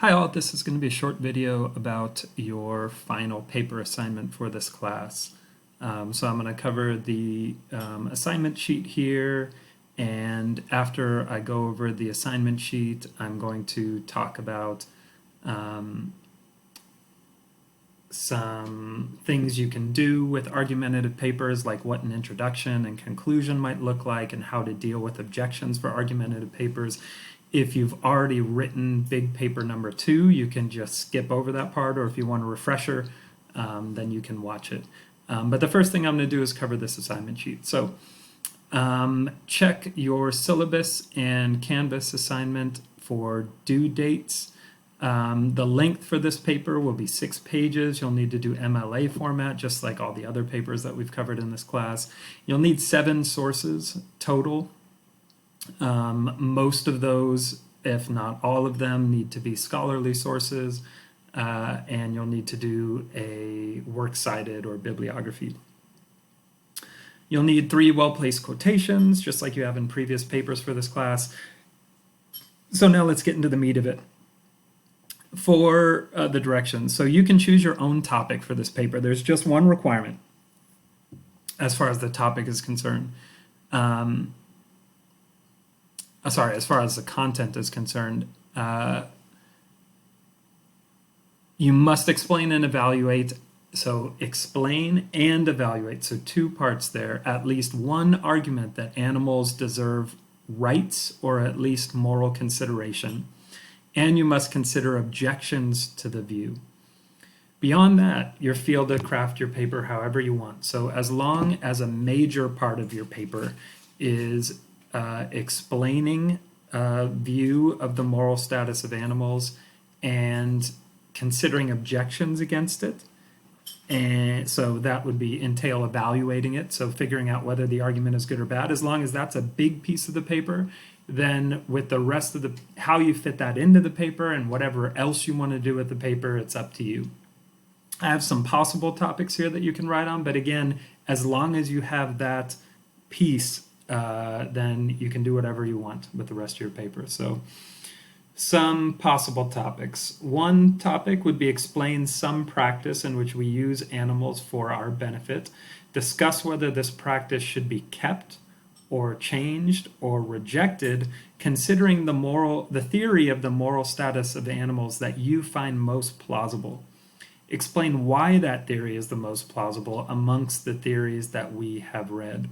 Hi all, this is going to be a short video about your final paper assignment for this class. So I'm going to cover the assignment sheet here, and after I go over the assignment sheet, I'm going to talk about some things you can do with argumentative papers, like what an introduction and conclusion might look like, and how to deal with objections for argumentative papers. If you've already written big paper number 2, you can just skip over that part, or if you want a refresher, then you can watch it. But the first thing I'm going to do is cover this assignment sheet. So check your syllabus and Canvas assignment for due dates. The length for this paper will be 6 pages. You'll need to do MLA format, just like all the other papers that we've covered in this class. You'll need 7 sources total. Most of those, if not all of them, need to be scholarly sources, and you'll need to do a works cited or bibliography. You'll need 3 well-placed quotations, just like you have in previous papers for this class. So now let's get into the meat of it. For the directions, so you can choose your own topic for this paper. There's just one requirement as far as the topic is concerned. As far as the content is concerned, you must explain and evaluate. So explain and evaluate, so 2 parts there. At least one argument that animals deserve rights or at least moral consideration. And you must consider objections to the view. Beyond that, you're free to craft your paper however you want. So as long as a major part of your paper is explaining a view of the moral status of animals and considering objections against it, and so that would entail evaluating it, so figuring out whether the argument is good or bad. As long as that's a big piece of the paper, then with the rest of how you fit that into the paper and whatever else you want to do with the paper, it's up to you. I have some possible topics here that you can write on, but again, as long as you have that piece, then you can do whatever you want with the rest of your paper. So some possible topics. One topic would be explain some practice in which we use animals for our benefit. Discuss whether this practice should be kept or changed or rejected, considering the theory of the moral status of animals that you find most plausible. Explain why that theory is the most plausible amongst the theories that we have read.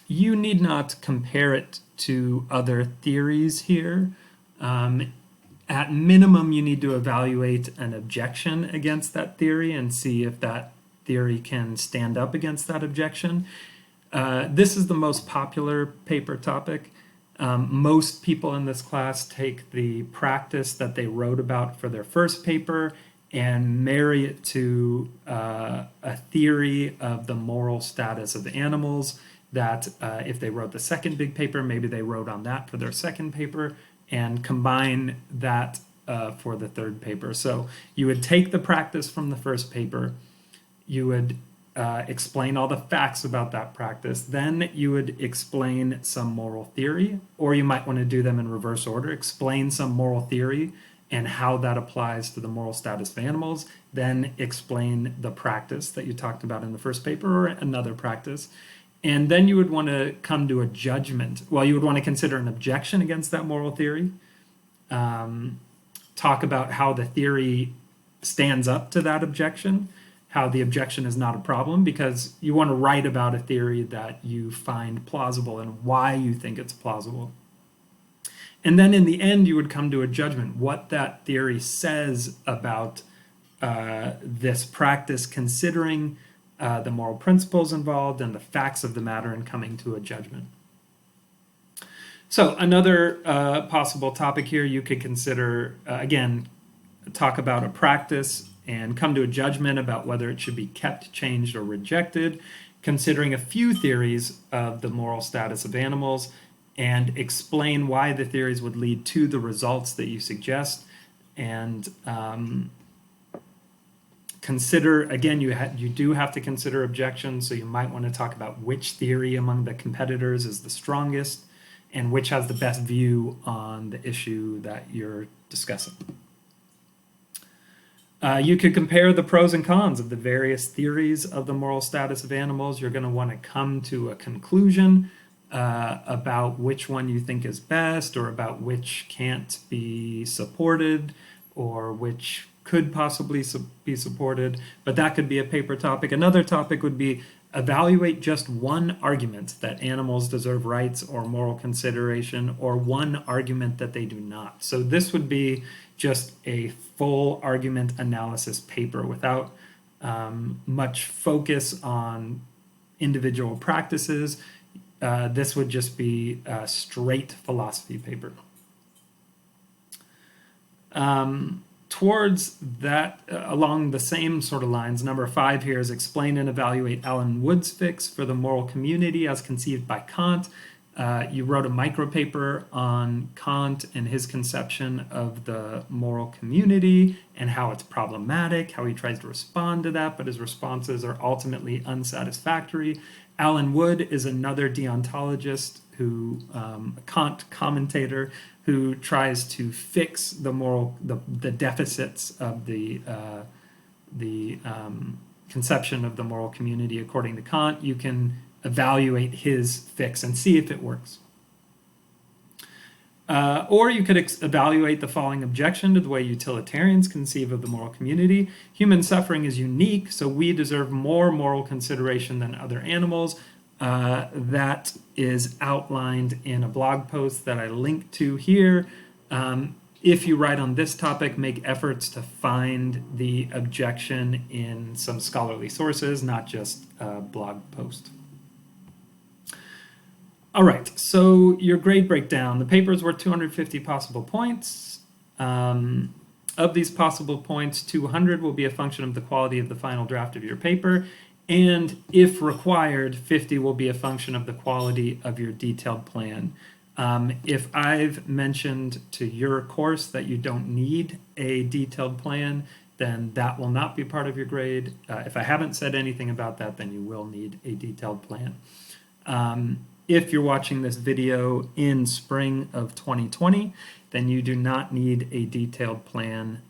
You need not compare it to other theories here. At minimum, you need to evaluate an objection against that theory and see if that theory can stand up against that objection. This is the most popular paper topic. Most people in this class take the practice that they wrote about for their first paper and marry it to a theory of the moral status of animals that if they wrote the second big paper, maybe they wrote on that for their second paper and combine that for the third paper. So you would take the practice from the first paper, you would explain all the facts about that practice, then you would explain some moral theory, or you might want to do them in reverse order. Explain some moral theory and how that applies to the moral status of animals, then explain the practice that you talked about in the first paper or another practice. And then you would want to come to a judgment. Well, you would want to consider an objection against that moral theory, talk about how the theory stands up to that objection, how the objection is not a problem, because you want to write about a theory that you find plausible and why you think it's plausible. And then in the end, you would come to a judgment, what that theory says about this practice, considering the moral principles involved and the facts of the matter, and coming to a judgment. So another possible topic here, you could consider, again, talk about a practice and come to a judgment about whether it should be kept, changed, or rejected, considering a few theories of the moral status of animals, and explain why the theories would lead to the results that you suggest, and consider, again, you do have to consider objections, so you might want to talk about which theory among the competitors is the strongest, and which has the best view on the issue that you're discussing. You could compare the pros and cons of the various theories of the moral status of animals. You're going to want to come to a conclusion about which one you think is best, or about which can't be supported, or which could possibly be supported, but that could be a paper topic. Another topic would be evaluate just one argument that animals deserve rights or moral consideration, or one argument that they do not. So this would be just a full argument analysis paper without much focus on individual practices. This would just be a straight philosophy paper. Towards that, along the same sort of lines, number 5 here is explain and evaluate Alan Wood's fix for the moral community as conceived by Kant. You wrote a micropaper on Kant and his conception of the moral community and how it's problematic, how he tries to respond to that, but his responses are ultimately unsatisfactory. Alan Wood is another deontologist who, a Kant commentator, who tries to fix the deficits of the conception of the moral community according to Kant. You can evaluate his fix and see if it works. Or you could evaluate the following objection to the way utilitarians conceive of the moral community. Human suffering is unique, so we deserve more moral consideration than other animals. That is outlined in a blog post that I linked to here. If you write on this topic, make efforts to find the objection in some scholarly sources, not just a blog post. All right, so your grade breakdown. The paper's worth 250 possible points. Of these possible points, 200 will be a function of the quality of the final draft of your paper, and if required, 50 will be a function of the quality of your detailed plan. If I've mentioned to your course that you don't need a detailed plan, then that will not be part of your grade. If I haven't said anything about that, then you will need a detailed plan. If you're watching this video in spring of 2020, then you do not need a detailed plan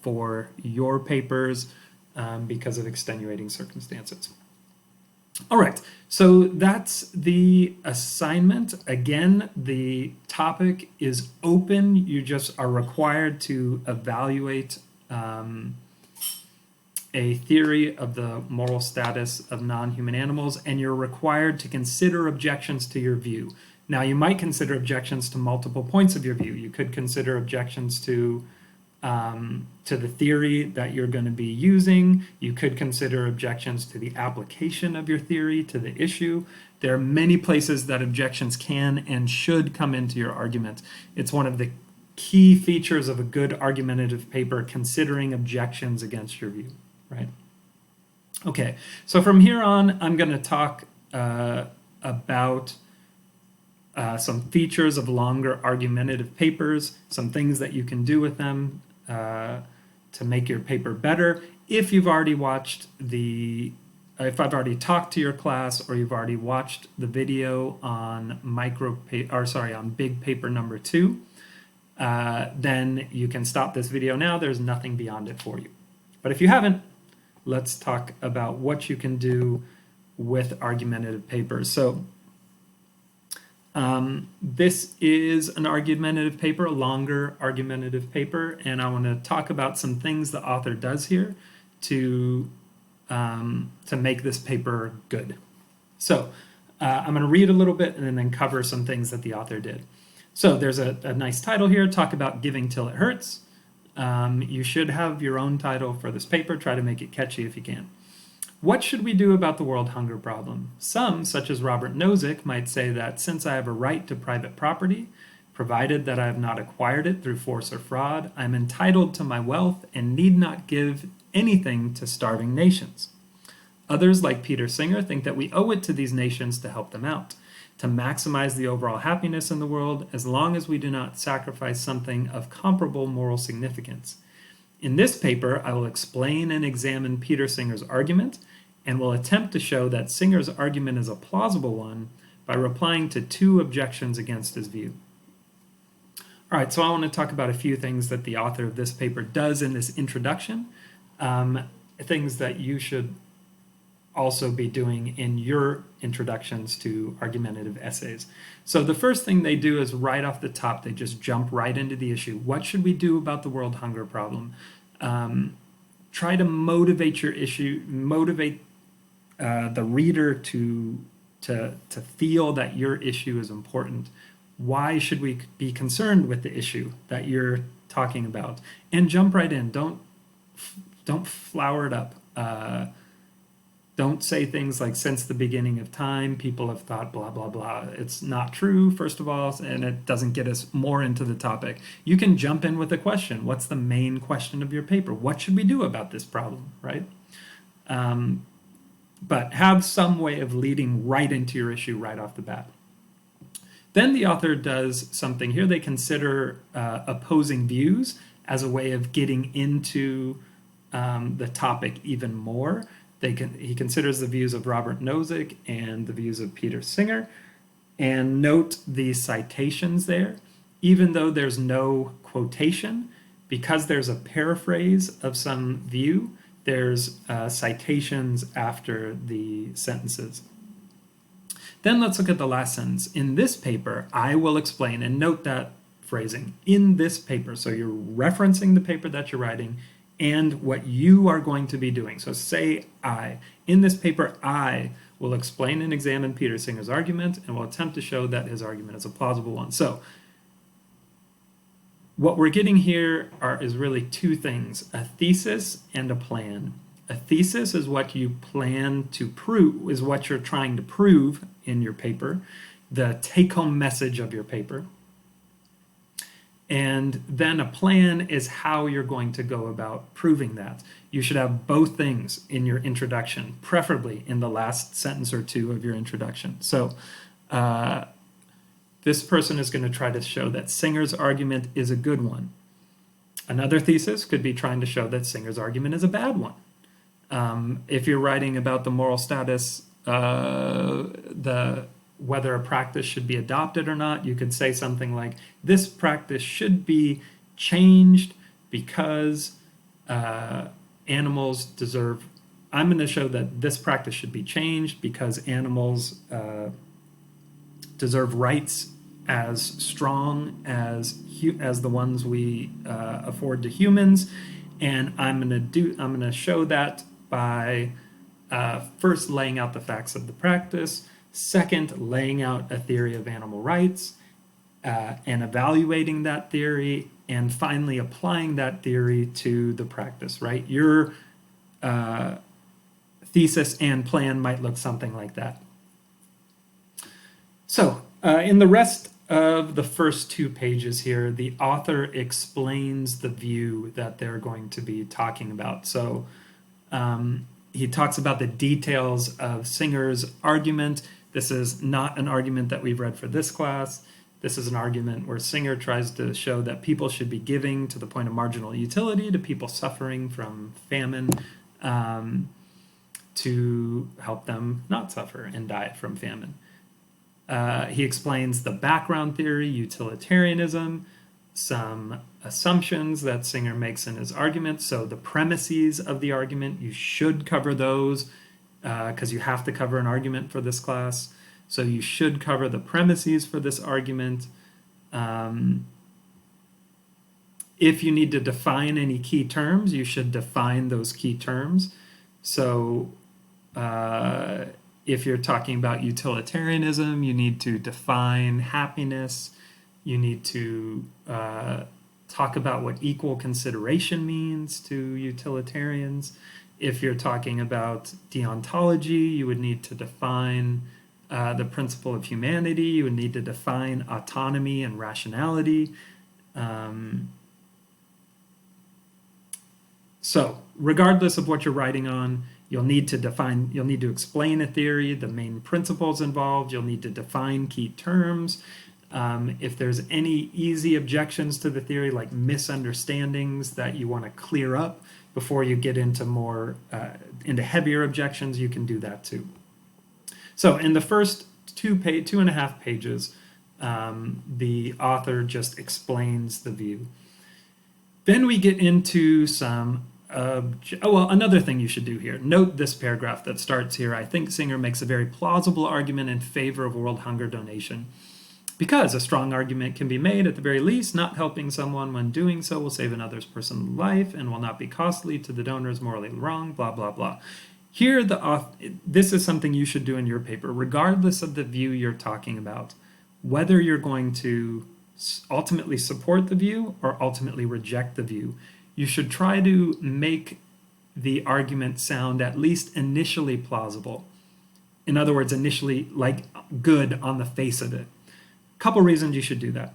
for your papers because of extenuating circumstances. All right, so that's the assignment. Again, the topic is open. You just are required to evaluate a theory of the moral status of non-human animals, and you're required to consider objections to your view. Now, you might consider objections to multiple points of your view. You could consider objections to the theory that you're going to be using. You could consider objections to the application of your theory to the issue. There are many places that objections can and should come into your argument. It's one of the key features of a good argumentative paper, considering objections against your view, right? Okay, so from here on, I'm going to talk about some features of longer argumentative papers, some things that you can do with them to make your paper better. If you've already watched if I've already talked to your class, or you've already watched the video on on big paper number 2, then you can stop this video now. There's nothing beyond it for you. But if you haven't, let's talk about what you can do with argumentative papers. So this is an argumentative paper, a longer argumentative paper, and I want to talk about some things the author does here to make this paper good. So I'm going to read a little bit and then cover some things that the author did. So there's a nice title here, Talk About Giving Till It Hurts. You should have your own title for this paper. Try to make it catchy if you can. What should we do about the world hunger problem? Some, such as Robert Nozick, might say that since I have a right to private property, provided that I have not acquired it through force or fraud, I am entitled to my wealth and need not give anything to starving nations. Others, like Peter Singer, think that we owe it to these nations to help them out, to maximize the overall happiness in the world, as long as we do not sacrifice something of comparable moral significance. In this paper, I will explain and examine Peter Singer's argument, and will attempt to show that Singer's argument is a plausible one, by replying to 2 objections against his view. All right, so I want to talk about a few things that the author of this paper does in this introduction, things that you should also be doing in your introductions to argumentative essays. So the first thing they do is right off the top, they just jump right into the issue. What should we do about the world hunger problem? Try to motivate your issue, motivate the reader to feel that your issue is important. Why should we be concerned with the issue that you're talking about? And jump right in. Don't flower it up. Don't say things like, since the beginning of time, people have thought blah, blah, blah. It's not true, first of all, and it doesn't get us more into the topic. You can jump in with a question. What's the main question of your paper? What should we do about this problem, right? But have some way of leading right into your issue right off the bat. Then the author does something here. They consider opposing views as a way of getting into the topic even more. He considers the views of Robert Nozick and the views of Peter Singer, and note the citations there. Even though there's no quotation, because there's a paraphrase of some view, there's citations after the sentences. Then let's look at the last sentence. In this paper, I will explain, and note that phrasing, in this paper. So you're referencing the paper that you're writing and what you are going to be doing. So say I. In this paper, I will explain and examine Peter Singer's argument and will attempt to show that his argument is a plausible one. So what we're getting here is really 2 things, a thesis and a plan. A thesis is what you plan to prove, is what you're trying to prove in your paper, the take-home message of your paper. And then a plan is how you're going to go about proving that. You should have both things in your introduction, preferably in the last sentence or 2 of your introduction. So this person is going to try to show that Singer's argument is a good one. Another thesis could be trying to show that Singer's argument is a bad one. If you're writing about the moral status, whether a practice should be adopted or not, you could say something like, this practice should be changed because animals deserve, I'm going to show that this practice should be changed because animals deserve rights as strong as the ones we afford to humans, and I'm going to show that by first laying out the facts of the practice, second laying out a theory of animal rights and evaluating that theory, and finally applying that theory to the practice, right? Your thesis and plan might look something like that. So in the rest of the first 2 pages here, the author explains the view that they're going to be talking about. So he talks about the details of Singer's argument. This is not an argument that we've read for this class. This is an argument where Singer tries to show that people should be giving to the point of marginal utility to people suffering from famine to help them not suffer and die from famine. He explains the background theory, utilitarianism, some assumptions that Singer makes in his argument. So the premises of the argument, you should cover those because you have to cover an argument for this class. So you should cover the premises for this argument. If you need to define any key terms, you should define those key terms. So if you're talking about utilitarianism, you need to define happiness. You need to talk about what equal consideration means to utilitarians. If you're talking about deontology, you would need to define the principle of humanity. You would need to define autonomy and rationality. So regardless of what you're writing on, you'll need to explain a theory, the main principles involved. You'll need to define key terms. If there's any easy objections to the theory, like misunderstandings that you want to clear up before you get into heavier objections, you can do that too. So in the first two and a half pages. The author just explains the view. Then we get into some another thing you should do here. Note this paragraph that starts here. I think Singer makes a very plausible argument in favor of world hunger donation. Because a strong argument can be made, at the very least, not helping someone when doing so will save another's person's life and will not be costly to the donors, morally wrong, blah, blah, blah. Here, this is something you should do in your paper, regardless of the view you're talking about. Whether you're going to ultimately support the view or ultimately reject the view, you should try to make the argument sound at least initially plausible. In other words, initially like good on the face of it. Couple reasons you should do that.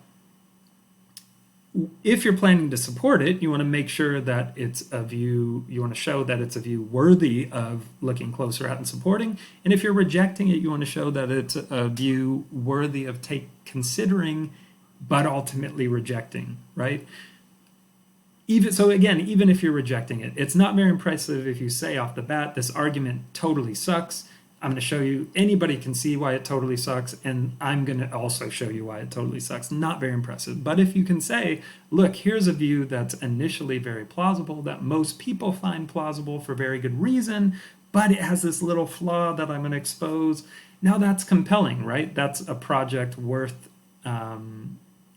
If you're planning to support it, you want to make sure that it's a view, you want to show that it's a view worthy of looking closer at and supporting. And if you're rejecting it, you want to show that it's a view worthy of considering, but ultimately rejecting, right? Even if you're rejecting it, it's not very impressive if you say off the bat, this argument totally sucks. I'm going to show you, anybody can see why it totally sucks, and I'm going to also show you why it totally sucks. Not very impressive. But if you can say, look, here's a view that's initially very plausible, that most people find plausible for very good reason, but it has this little flaw that I'm going to expose. Now that's compelling, right? That's a project worth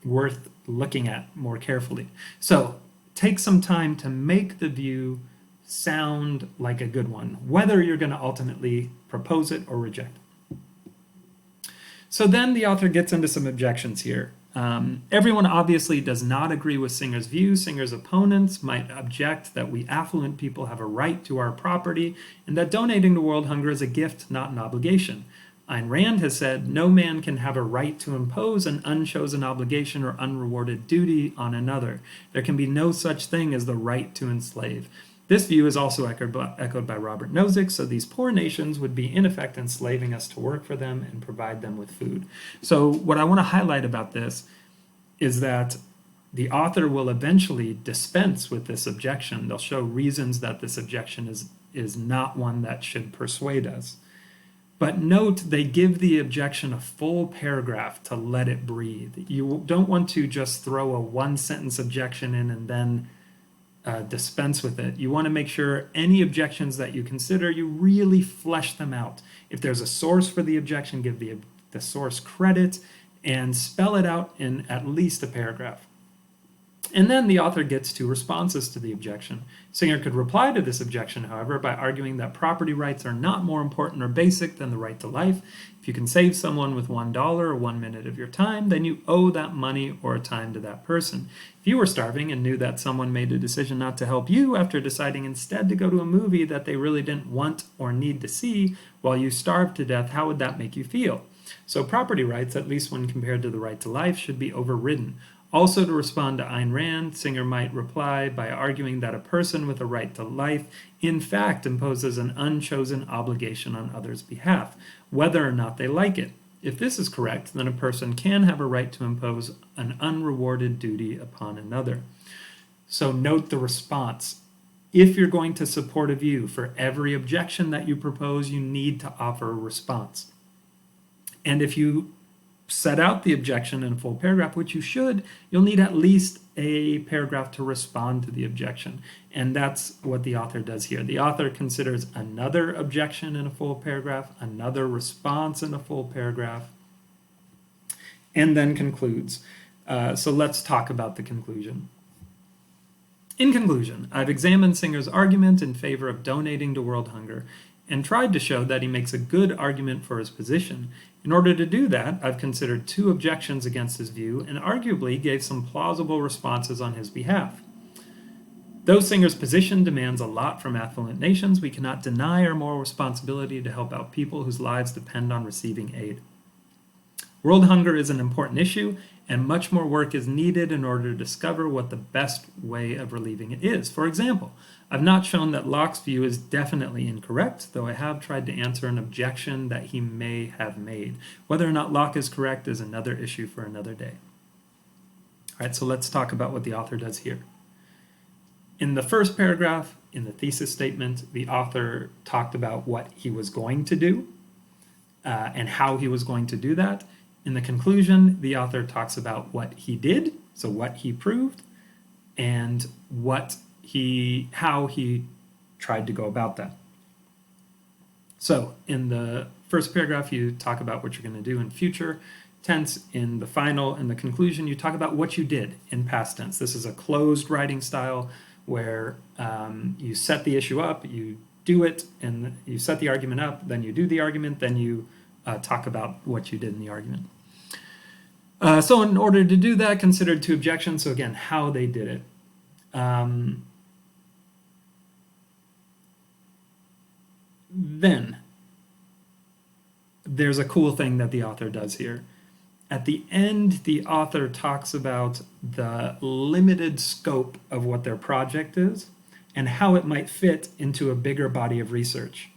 looking at more carefully. So take some time to make the view sound like a good one, whether you're going to ultimately propose it or reject it. So then the author gets into some objections here. Everyone obviously does not agree with Singer's view. Singer's opponents might object that we affluent people have a right to our property and that donating to world hunger is a gift, not an obligation. Ayn Rand has said, no man can have a right to impose an unchosen obligation or unrewarded duty on another. There can be no such thing as the right to enslave. This view is also echoed by Robert Nozick, so these poor nations would be in effect enslaving us to work for them and provide them with food. So what I want to highlight about this is that the author will eventually dispense with this objection. They'll show reasons that this objection is not one that should persuade us. But note, they give the objection a full paragraph to let it breathe. You don't want to just throw a one-sentence objection in and then dispense with it. You want to make sure any objections that you consider, you really flesh them out. If there's a source for the objection, give the source credit and spell it out in at least a paragraph. And then the author gets to responses to the objection. Singer could reply to this objection, however, by arguing that property rights are not more important or basic than the right to life. If you can save someone with $1 or 1 minute of your time, then you owe that money or time to that person. If you were starving and knew that someone made a decision not to help you after deciding instead to go to a movie that they really didn't want or need to see while you starved to death, how would that make you feel? So property rights, at least when compared to the right to life, should be overridden. Also, to respond to Ayn Rand, Singer might reply by arguing that a person with a right to life in fact imposes an unchosen obligation on others' behalf, whether or not they like it. If this is correct, then a person can have a right to impose an unrewarded duty upon another. So note the response. If you're going to support a view, for every objection that you propose, you need to offer a response. And if you set out the objection in a full paragraph, which you should, you'll need at least a paragraph to respond to the objection. And that's what the author does here. The author considers another objection in a full paragraph, another response in a full paragraph, and then concludes. So let's talk about the conclusion. In conclusion, I've examined Singer's argument in favor of donating to world hunger and tried to show that he makes a good argument for his position. In order to do that, I've considered two objections against his view and arguably gave some plausible responses on his behalf. Though Singer's position demands a lot from affluent nations, we cannot deny our moral responsibility to help out people whose lives depend on receiving aid. World hunger is an important issue, and much more work is needed in order to discover what the best way of relieving it is. For example, I've not shown that Locke's view is definitely incorrect, though I have tried to answer an objection that he may have made. Whether or not Locke is correct is another issue for another day. All right, so let's talk about what the author does here. In the first paragraph, in the thesis statement, the author talked about what he was going to do. and how he was going to do that. In the conclusion, the author talks about what he did, so what he proved, and how he tried to go about that. So in the first paragraph, you talk about what you're going to do in future tense. In the conclusion, you talk about what you did in past tense. This is a closed writing style where you set the issue up, you do it, and you set the argument up, then you do the argument, then you talk about what you did in the argument. So in order to do that, consider two objections. So again, how they did it. Then there's a cool thing that the author does here. At the end, the author talks about the limited scope of what their project is and how it might fit into a bigger body of research,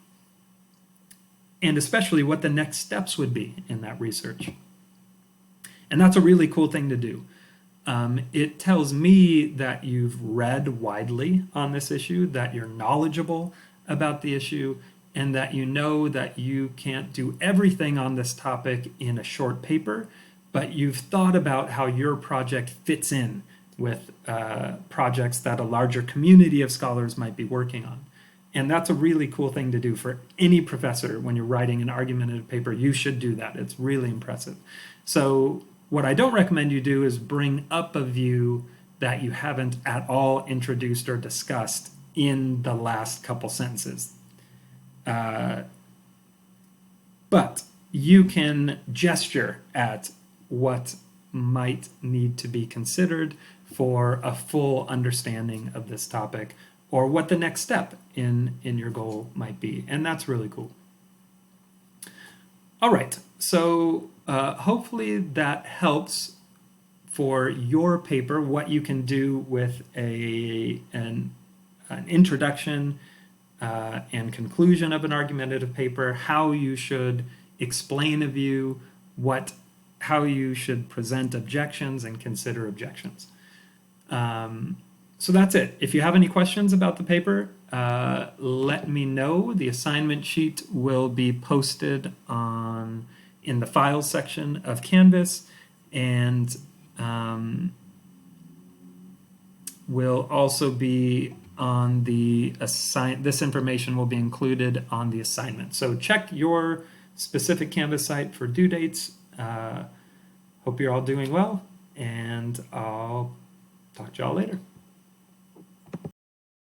and especially what the next steps would be in that research. And that's a really cool thing to do. It tells me that you've read widely on this issue, that you're knowledgeable about the issue, and that you know that you can't do everything on this topic in a short paper, but you've thought about how your project fits in with projects that a larger community of scholars might be working on. And that's a really cool thing to do for any professor. When you're writing an argumentative paper, you should do that. It's really impressive. So what I don't recommend you do is bring up a view that you haven't at all introduced or discussed in the last couple sentences. But you can gesture at what might need to be considered for a full understanding of this topic, or what the next step in your goal might be. And that's really cool. All right, so hopefully that helps for your paper, what you can do with an introduction and conclusion of an argumentative paper, how you should explain a view, how you should present objections and consider objections. So that's it. If you have any questions about the paper, let me know. The assignment sheet will be posted in the files section of Canvas, and will also be on this information will be included on the assignment. So check your specific Canvas site for due dates. Hope you're all doing well, and I'll talk to y'all later.